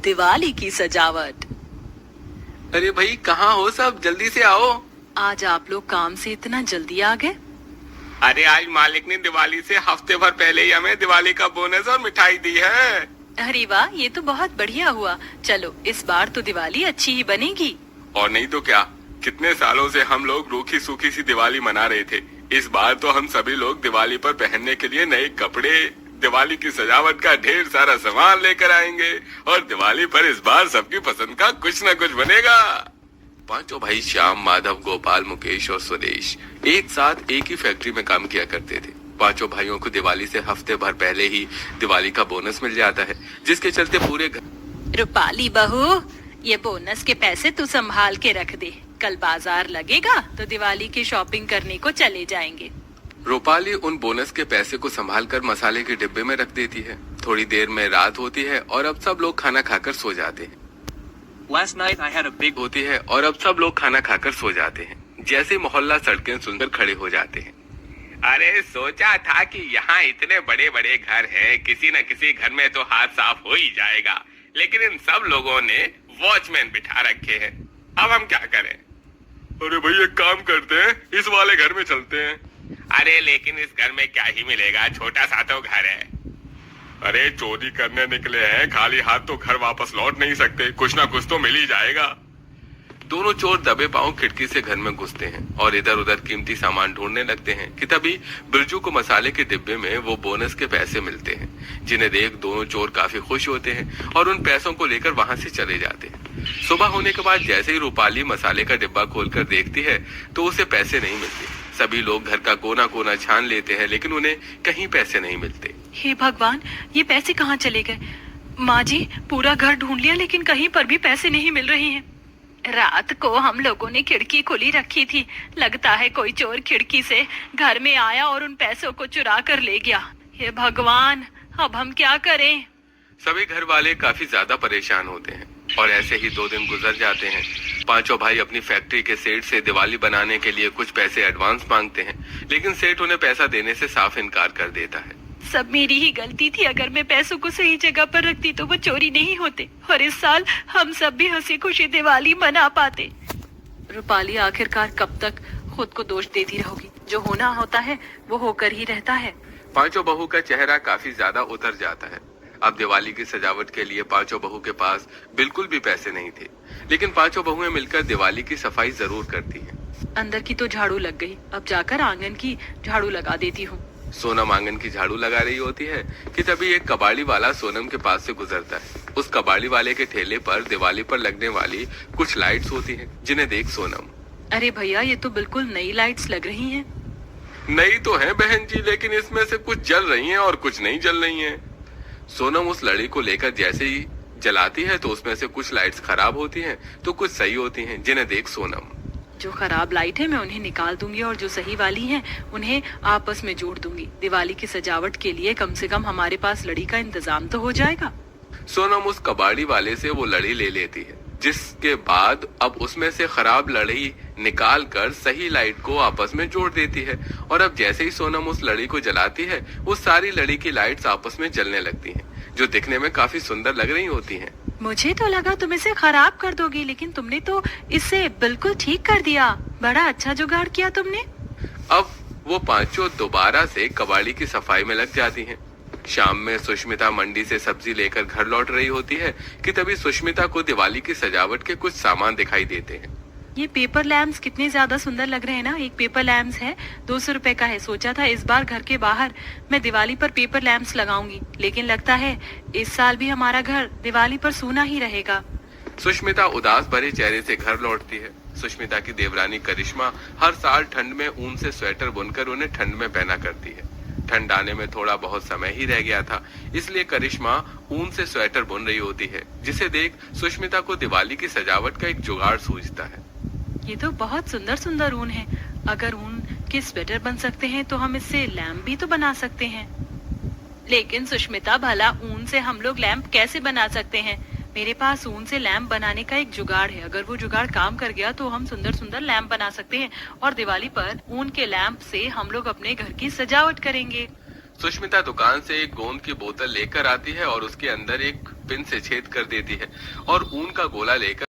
दिवाली की सजावट। अरे भाई कहाँ हो सब, जल्दी से आओ। आज आप लोग काम से इतना जल्दी आ गए? अरे आज मालिक ने दिवाली से हफ्ते भर पहले ही हमें दिवाली का बोनस और मिठाई दी है। अरे वाह, ये तो बहुत बढ़िया हुआ। चलो इस बार तो दिवाली अच्छी ही बनेगी। और नहीं तो क्या, कितने सालों से हम लोग रूखी सूखी सी दिवाली मना रहे थे। इस बार तो हम सभी लोग दिवाली पर पहनने के लिए नए कपड़े, दिवाली की सजावट का ढेर सारा सामान लेकर आएंगे और दिवाली पर इस बार सबकी पसंद का कुछ न कुछ बनेगा। पांचों भाई श्याम, माधव, गोपाल, मुकेश और सुरेश एक साथ एक ही फैक्ट्री में काम किया करते थे। पांचों भाइयों को दिवाली से हफ्ते भर पहले ही दिवाली का बोनस मिल जाता है, जिसके चलते पूरे घर। रूपाली बहू, ये बोनस के पैसे तू संभाल के रख दे। कल बाजार लगेगा तो दिवाली की शॉपिंग करने को चले जाएंगे। रूपाली उन बोनस के पैसे को संभाल कर मसाले के डिब्बे में रख देती है। थोड़ी देर में रात होती है और अब सब लोग खाना खाकर सो जाते हैं। Last night I had a big होती है और अब सब लोग खाना खाकर सो जाते हैं। जैसे मोहल्ला सड़कें सुनकर खड़े हो जाते हैं। अरे सोचा था कि यहाँ इतने बड़े बड़े घर हैं, किसी न किसी घर में तो हाथ साफ हो ही जाएगा, लेकिन इन सब लोगों ने वॉचमैन बिठा रखे हैं। अब हम क्या करें? अरे भाई एक काम करते हैं, इस वाले घर में चलते हैं। अरे लेकिन इस घर में क्या ही मिलेगा, छोटा सा तो घर है। अरे चोरी करने निकले हैं, खाली हाथ तो घर वापस लौट नहीं सकते, कुछ ना कुछ तो मिल ही जाएगा। दोनों चोर दबे पांव खिड़की से घर में घुसते हैं और इधर उधर कीमती सामान ढूंढने लगते हैं कि तभी बिरजू को मसाले के डिब्बे में वो बोनस के पैसे मिलते हैं, जिन्हें देख दोनों चोर काफी खुश होते हैं और उन पैसों को लेकर वहां से चले जाते हैं। सुबह होने के बाद जैसे ही रूपाली मसाले का डिब्बा खोलकर देखती है तो उसे पैसे नहीं मिलते। सभी लोग घर का कोना कोना छान लेते हैं, लेकिन उन्हें कहीं पैसे नहीं मिलते। हे भगवान, ये पैसे कहाँ चले गए? माँ जी, पूरा घर ढूंढ लिया लेकिन कहीं पर भी पैसे नहीं मिल रहे हैं। रात को हम लोगों ने खिड़की खुली रखी थी, लगता है कोई चोर खिड़की से घर में आया और उन पैसों को चुरा कर ले गया। हे भगवान, अब हम क्या करें? सभी घर वाले काफी ज्यादा परेशान होते हैं और ऐसे ही 2 दिन गुजर जाते हैं। पांचों भाई अपनी फैक्ट्री के सेठ से दिवाली बनाने के लिए कुछ पैसे एडवांस मांगते हैं, लेकिन सेठ उन्हें पैसा देने से साफ इनकार कर देता है। सब मेरी ही गलती थी। अगर मैं पैसों को सही जगह पर रखती तो वो चोरी नहीं होते और इस साल हम सब भी हंसी खुशी दिवाली मना पाते। रूपाली आखिरकार कब तक खुद को दोष देती रहोगी? जो होना होता है वो होकर ही रहता है। पांचों बहू का चेहरा काफी ज्यादा उतर जाता है। अब दिवाली की सजावट के लिए पांचों बहू के पास बिल्कुल भी पैसे नहीं थे, लेकिन पांचों बहुएं मिलकर दिवाली की सफाई जरूर करती हैं। अंदर की तो झाड़ू लग गई, अब जाकर आंगन की झाड़ू लगा देती हूँ। सोनम आंगन की झाड़ू लगा रही होती है कि तभी एक कबाड़ी वाला सोनम के पास से गुजरता है। उस कबाड़ी वाले के ठेले पर दिवाली पर लगने वाली कुछ लाइट्स होती हैं, जिन्हें देख सोनम, अरे भैया, ये तो बिल्कुल नई लाइट्स लग रही हैं। नई तो है बहन जी, लेकिन इसमें से कुछ जल रही हैं और कुछ नहीं जल रही हैं। सोनम उस लड़ी को लेकर जैसे ही जलाती है तो उसमें से कुछ लाइट्स खराब होती हैं तो कुछ सही होती हैं, जिन्हें देख सोनम, जो खराब लाइट है मैं उन्हें निकाल दूंगी और जो सही वाली हैं उन्हें आपस में जोड़ दूंगी। दिवाली की सजावट के लिए कम से कम हमारे पास लड़ी का इंतजाम तो हो जाएगा। सोनम उस कबाड़ी वाले से वो लड़ी ले लेती है, जिसके बाद अब उसमें से खराब लड़ी निकाल कर सही लाइट को आपस में जोड़ देती है और अब जैसे ही सोनम उस लड़ी को जलाती है उस सारी लड़ी की लाइट्स आपस में जलने लगती हैं, जो दिखने में काफी सुंदर लग रही होती हैं। मुझे तो लगा तुम इसे खराब कर दोगी, लेकिन तुमने तो इसे बिल्कुल ठीक कर दिया। बड़ा अच्छा जुगाड़ किया तुमने। अब वो पांचों दोबारा से कबाड़ी की सफाई में लग जाती हैं। शाम में सुष्मिता मंडी से सब्जी लेकर घर लौट रही होती है कि तभी सुष्मिता को दिवाली की सजावट के कुछ सामान दिखाई देते हैं। ये पेपर लैम्प्स कितने ज्यादा सुंदर लग रहे हैं ना। एक पेपर लैम्प्स है 200 रुपए का है। सोचा था इस बार घर के बाहर मैं दिवाली पर पेपर लैम्प्स लगाऊंगी, लेकिन लगता है इस साल भी हमारा घर दिवाली पर सूना ही रहेगा। सुष्मिता उदास भरे चेहरे से घर लौटती है। सुष्मिता की देवरानी करिश्मा हर साल ठंड में ऊन से स्वेटर बुनकर उन्हें ठंड में पहना करती है। ठंड आने में थोड़ा बहुत समय ही रह गया था, इसलिए करिश्मा ऊन से स्वेटर बुन रही होती है, जिसे देख सुष्मिता को दिवाली की सजावट का एक जुगाड़ सूझता है। ये तो बहुत सुंदर सुंदर ऊन है। अगर ऊन के स्वेटर बन सकते हैं तो हम इससे लैम्प भी तो बना सकते हैं। लेकिन सुष्मिता, भला ऊन से हम लोग लैम्प कैसे बना सकते हैं? मेरे पास ऊन से लैम्प बनाने का एक जुगाड़ है। अगर वो जुगाड़ काम कर गया तो हम सुंदर सुंदर लैम्प बना सकते हैं और दिवाली पर ऊन के लैम्प से हम लोग अपने घर की सजावट करेंगे। सुष्मिता दुकान से एक गोंद की बोतल लेकर आती है और उसके अंदर एक पिन से छेद कर देती है और ऊन का गोला लेकर